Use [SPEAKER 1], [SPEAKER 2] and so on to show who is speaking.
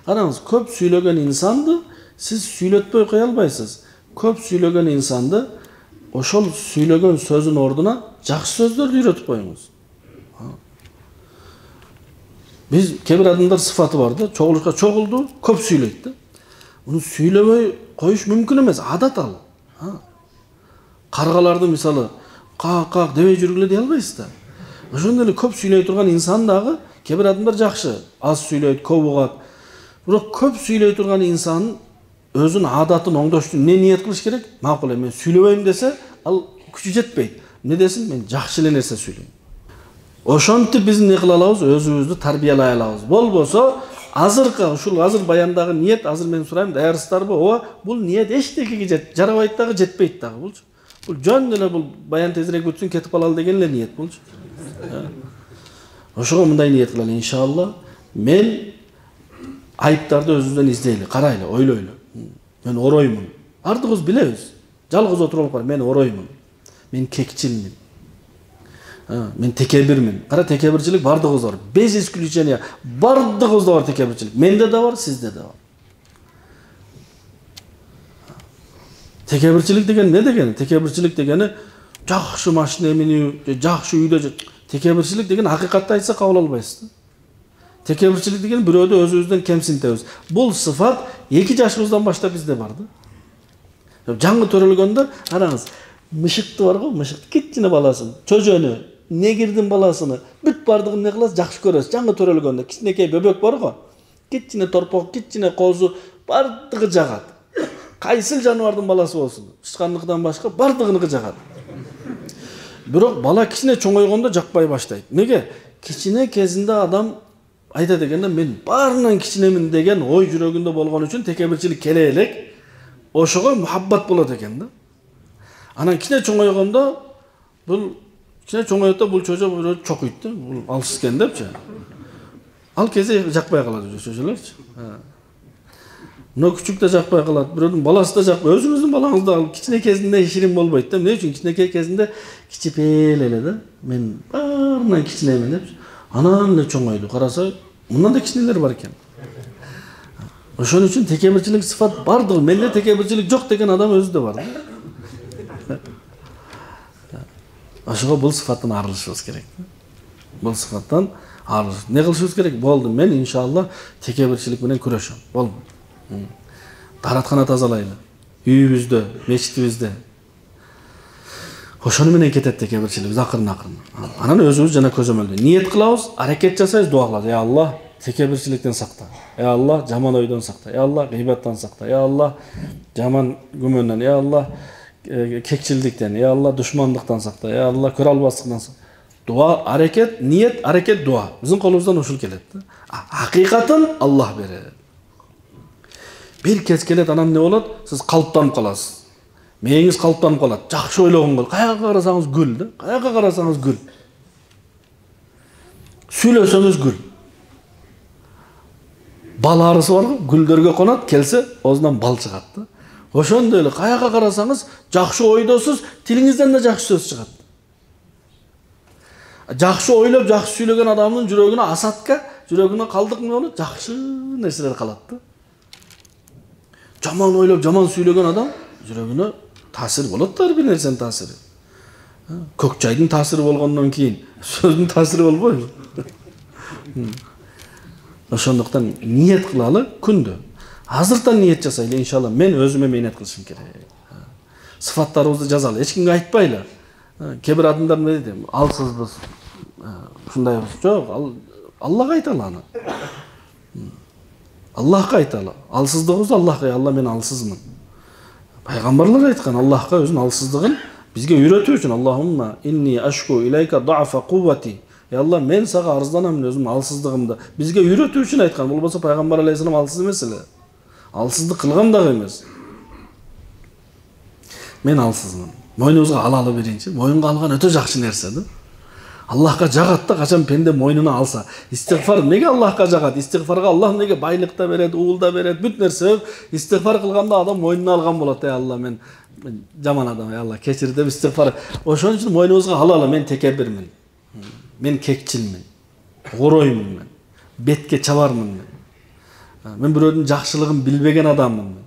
[SPEAKER 1] Караңыз, көп сүйлөгөн инсанды сиз сүйлөтпөй кое албайсыз. Көп сүйлөгөн инсанды ошол сүйлөгөн сөзүн ордуна жакшы сөздөрдү үйрөтүп коюңуз. Biz kebir adamlar sıfatı vardı. Çoğuluşka çoğuldu, köp süyleydi. Bunu süylebey koyuş mümkün emez. Adat al. Kargalarda misalı kak deve jürgüle diye albayız da. Oşonda köp süyley turgan insan dağı kebir adamlar jakşı. Az süyleydi, köp ugat. Biroq köp süyley turgan insan özün adatın oңдоштун ne niyet kılış gerek? Makul men süylebeyim dese al küçü jetpeydi. Ne desin? Men jakşı ele nerse süyleyim. Oşonti biz ne kıla alabız? Özümüzdü tarbiyalay alabız. Bolboso azırkı, uşul azır bayandagı niyet, azır men surayım, dayarsızlar bu. Bul niyet eştekege jet, jarabaytdagı jetpeyt dagı bulçu. Bul jön ele bul bayan tezirek ötsün ketip alal degenle niyet bulçu. Oşoga mындай niyet kılal inşallah. Men ayıptарды özümüzden izleyli, karaylı, oyloylu. Men oroymun. Ardığız bilebиz. Жалгыз oturup var, men oroymun. Men kekçilmin. Men tekebirmin. Kara tekebirçilik bardığız var. Bez исключения bardığızda var tekebirçilik. Mende de var, sizde de var. Tekebirçilik degen ne degeni? Tekebirçilik degeni jakşı maşina miniu, jakşı uyda. Tekebirçilik degen hakikatda aytsa kabul albaysiz. Tekebirçilik degen birөөdө özүbүздөн кемсинтебиз. Бул sıfat 2 жашыбыздан баштап бизде барды. Жаңы төрөлгөндө караңыз, мышыкты бар го, мышыкты кичине баласын, чөжөнү, негирдин баласыны бүт бардыгын не кыласыз, жакшы көрөсүз. Жаңы төрөлгөндө кичинекей бөбөк бар го, кичине торпок, кичине козу бардыгы жагат. Кайсыл жаныбардын баласы болсун, ычкандыкtan башка бардыгыныгы жагат. Бирок бала кичине чоңойгондо жакпай баштайт. Неге? Кичине кезинде адам айта дегенде мен баарынан кичинемин деген ой жүрөгүндө болгон үчүн tekebirçilik келе элек. Ошого мухаббат болот экен да. Анан кичине чоңойгондо бул кичине чоңойотто бул чөжө чокуйт да. Бул алсыз экен депчи. Ал кезде жакпай калат чөжөлөрчү. Мына күчүктө жакпай калат, бирөөдүн баласы да жакпай, өзүңүздүн балаңыз да кичине кезинде ширин болбойт да. Эмне үчүн? Кичинекей кезинде кичипел эле да. Мен баарынан кичинемин депчи. Анан эле чоңойду. Караса, мындан да кичинелер бар экен. Ошон үчүн tekebirçilik sıfat бардыр. Менде tekebirçilik жок деген адам өзү да бар. Ошого бул sıfattan арылышыбыз керек. Бул sıfattan арылыш. Не кылышыбыз керек? Болду. Мен иншалла tekebirçilik менен күрөшөм. Болду. Тараткана тазалайлы. Үйүбүздө, мечитибизде. Ошону менен кетет tekebirçilik акырын-акырын. Анан өзүбүз жана көзөмөлдө ниет кылабыз, аракет жасайбыз, дуа кылабыз. Ya Allah, tekebirçilikten sakta. Ya Allah, jaman oydan sakta. Ya Allah, gıybattan sakta. Ya Allah, jaman gümönden. Ya Allah, kekçilikten. Ya Allah, düşmanlıktan sakta. Ya Allah, kör albaslıktan sakta. Dua, hareket, niyet, hareket, dua. Bizim kolumuzdan uşul kelet. Hakikaten Allah verir. Bir kez kelet anam ne olur? Siz kalıptanıp kalasınız. Meyiniz kalıptanıp kalat. Jakşı oylogun kıl. Kayağa karasanız gül. Kayağa karasanız gül. Süylösöңүz gül. Bal arısı var, güllerge konat, kelse ozundan bal çıkarttı. Oşonda öyle kayağa karasanız, jakşı oydosuz, tilinizden de jakşı söz çıkarttı. Jakşı oylop, jakşı süylögen adamın жүрөгүнө asatka, жүрөгүнө kaldık ne olur? Jakşı nerseler kalattı. Jaman oylop, jaman süylögen adam, жүрөгүнө tasir bolot bir nersenin tasiri. Көкчайдын tasiri bolgondan keyin, sözdün tasiri bolboyбу? Ошондуктан ниет кылалы күндө. Азыртан ниет жасайлы иншалла. Мен өзүмө мейнет кылышым керек. Sıfattарыбызды жазалы. Эч кимге айтпайлы. Кебир адамдар эмне дейт? Алсызбыз. Ушундайбыз. Жок, Аллага айталы аны. Аллахка айталы. Алсыздыгыбызды Аллахка, Алла мен алсызмын. Пайгамбарлар айткан Аллахка өзүнүн алсыздыгын бизге үйрөтүү үчүн Аллахумма инни ашку илейка дафа куввати. Ya Allah, men sağa arızdanamın özüm alsızdığımda. Bizge үйrөтүү үчүн айткан. Болбосо Пайгамбар алейхиссалам алсыз эмес эле. Алсыздык кылган дагы эмес. Мен алсызмын. Мойнубузга алалы биринчи. Мойнга алган өтө жакшы нерсе да. Аллахка жагат да качан пенде мойнуна алса. Истигфар неге Аллахка жагат? Истигфарга Аллах неге байлык да берет, уул да берет, бүт нерсе. Истигфар кылганда адам мойнуна алган болот. Ya Allah, men жаман адам. Ya Allah, кечир деп истигфар. Ошон үчүн мойнубузга алалы, мен tekebirmin. Men kekçilmin, oroymun men, betke çavarmın men. Men bireudun jakşylygyn bilbegen adamмын.